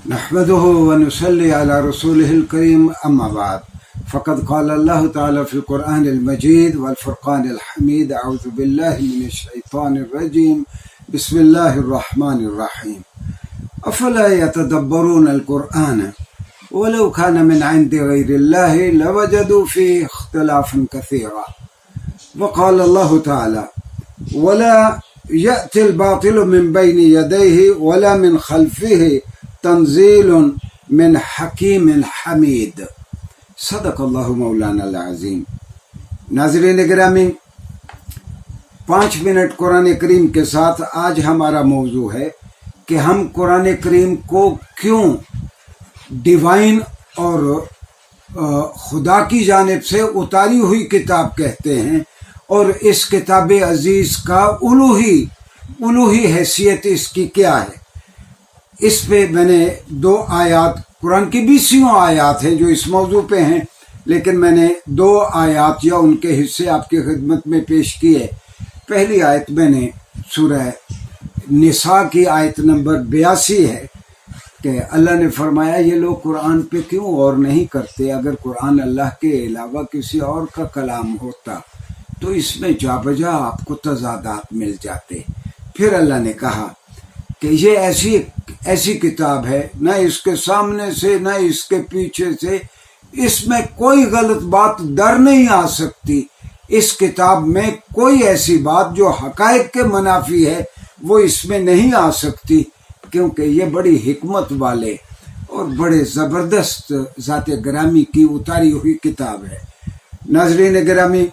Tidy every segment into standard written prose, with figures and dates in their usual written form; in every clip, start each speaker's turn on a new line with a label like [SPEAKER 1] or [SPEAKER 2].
[SPEAKER 1] نحمده ونصلي على رسوله الكريم أما بعد فقد قال الله تعالى في القرآن المجيد والفرقان الحميد أعوذ بالله من الشيطان الرجيم بسم الله الرحمن الرحيم أفلا يتدبرون القرآن ولو كان من عند غير الله لوجدوا فيه اختلافا كثيرا وقال الله تعالى ولا يأتي الباطل من بين يديه ولا من خلفه تنزیل من حکیم حمید صدق اللہ مولانا العظیم۔ ناظرین گرامی، 5 منٹ قرآن کریم کے ساتھ آج ہمارا موضوع ہے کہ ہم قرآن کریم کو کیوں ڈیوائن اور خدا کی جانب سے اتاری ہوئی کتاب کہتے ہیں، اور اس کتاب عزیز کا الوہی حیثیت اس کی کیا ہے۔ اس پہ میں نے 2 آیات، قرآن کی 20 آیات ہیں جو اس موضوع پہ ہیں، لیکن میں نے 2 آیات یا ان کے حصے آپ کی خدمت میں پیش کیے۔ پہلی آیت میں نے سورہ نساء کی آیت نمبر 82 ہے کہ اللہ نے فرمایا یہ لوگ قرآن پہ کیوں غور نہیں کرتے، اگر قرآن اللہ کے علاوہ کسی اور کا کلام ہوتا تو اس میں جا بجا آپ کو تضادات مل جاتے۔ پھر اللہ نے کہا کہ یہ ایسی کتاب ہے، نہ اس کے سامنے سے نہ اس کے پیچھے سے اس میں کوئی غلط بات در نہیں آ سکتی۔ اس کتاب میں کوئی ایسی بات جو حقائق کے منافی ہے وہ اس میں نہیں آ سکتی، کیونکہ یہ بڑی حکمت والے اور بڑے زبردست ذات گرامی کی اتاری ہوئی کتاب ہے۔ ناظرین گرامی،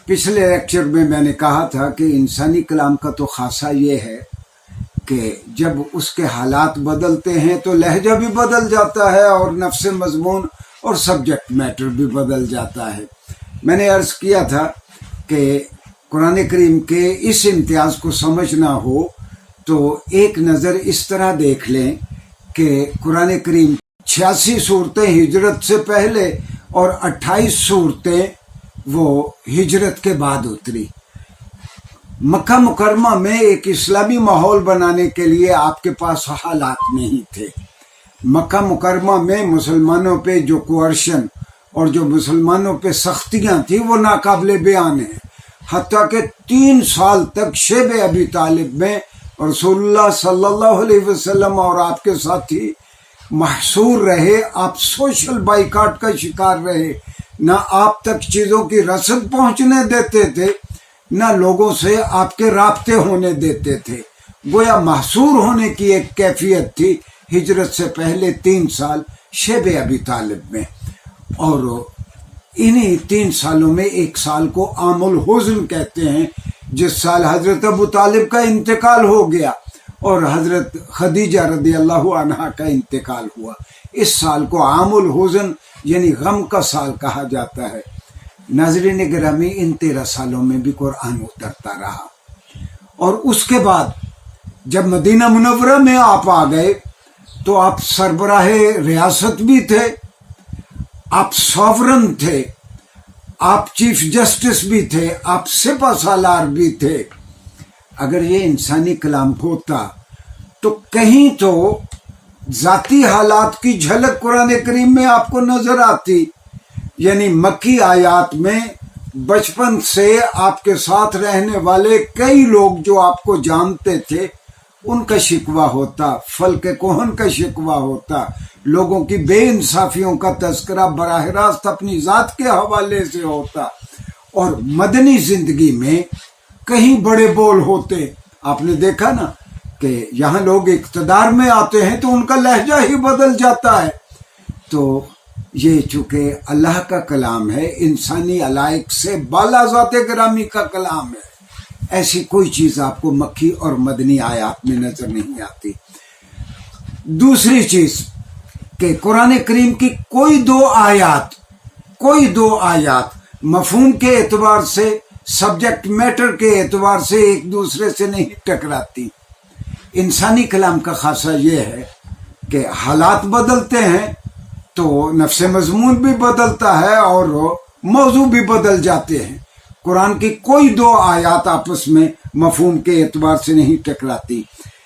[SPEAKER 1] پچھلے لیکچر میں نے کہا تھا کہ انسانی کلام کا تو خاصہ یہ ہے کہ جب اس کے حالات بدلتے ہیں تو لہجہ بھی بدل جاتا ہے اور نفس مضمون اور سبجیکٹ میٹر بھی بدل جاتا ہے۔ میں نے عرض کیا تھا کہ قرآن کریم کے اس امتیاز کو سمجھنا ہو تو ایک نظر اس طرح دیکھ لیں کہ قرآن کریم 86 صورتیں ہجرت سے پہلے اور 28 صورتیں وہ ہجرت کے بعد اتری۔ مکہ مکرمہ میں ایک اسلامی ماحول بنانے کے لیے آپ کے پاس حالات نہیں تھے۔ مکہ مکرمہ میں مسلمانوں پہ جو کوارشن اور جو مسلمانوں پہ سختیاں تھیں وہ ناقابل بیان ہیں، حتیٰ کہ 3 سال تک شیب ابی طالب میں رسول اللہ صلی اللہ علیہ وسلم اور آپ کے ساتھی محصور رہے۔ آپ سوشل بائیکاٹ کا شکار رہے، نہ آپ تک چیزوں کی رسد پہنچنے دیتے تھے، نہ لوگوں سے آپ کے رابطے ہونے دیتے تھے۔ گویا محصور ہونے کی ایک کیفیت تھی ہجرت سے پہلے 3 سال شیب ابی طالب میں، اور انہی 3 سالوں میں ایک سال کو عام الحزن کہتے ہیں، جس سال حضرت ابو طالب کا انتقال ہو گیا اور حضرت خدیجہ رضی اللہ عنہا کا انتقال ہوا۔ اس سال کو عام الحزن یعنی غم کا سال کہا جاتا ہے۔ ناظرین گرامی، ان 13 سالوں میں بھی قرآن اترتا رہا، اور اس کے بعد جب مدینہ منورہ میں آپ آ گئے تو آپ سربراہ ریاست بھی تھے، آپ سوورن تھے، آپ چیف جسٹس بھی تھے، آپ سپہ سالار بھی تھے۔ اگر یہ انسانی کلام ہوتا تو کہیں تو ذاتی حالات کی جھلک قرآن کریم میں آپ کو نظر آتی، یعنی مکی آیات میں بچپن سے آپ کے ساتھ رہنے والے کئی لوگ جو آپ کو جانتے تھے ان کا شکوہ ہوتا، فلک کوہن کا شکوہ ہوتا، لوگوں کی بے انصافیوں کا تذکرہ براہ راست اپنی ذات کے حوالے سے ہوتا، اور مدنی زندگی میں کہیں بڑے بول ہوتے۔ آپ نے دیکھا نا کہ یہاں لوگ اقتدار میں آتے ہیں تو ان کا لہجہ ہی بدل جاتا ہے۔ تو یہ چونکہ اللہ کا کلام ہے، انسانی علائق سے بالا ذات گرامی کا کلام ہے، ایسی کوئی چیز آپ کو مکی اور مدنی آیات میں نظر نہیں آتی۔ دوسری چیز کہ قرآن کریم کی کوئی دو آیات مفہوم کے اعتبار سے، سبجیکٹ میٹر کے اعتبار سے ایک دوسرے سے نہیں ٹکراتی۔ انسانی کلام کا خاصہ یہ ہے کہ حالات بدلتے ہیں تو نفس مضمون بھی بدلتا ہے اور موضوع بھی بدل جاتے ہیں۔ قرآن کی کوئی 2 آیات آپس میں مفہوم کے اعتبار سے نہیں ٹکراتی۔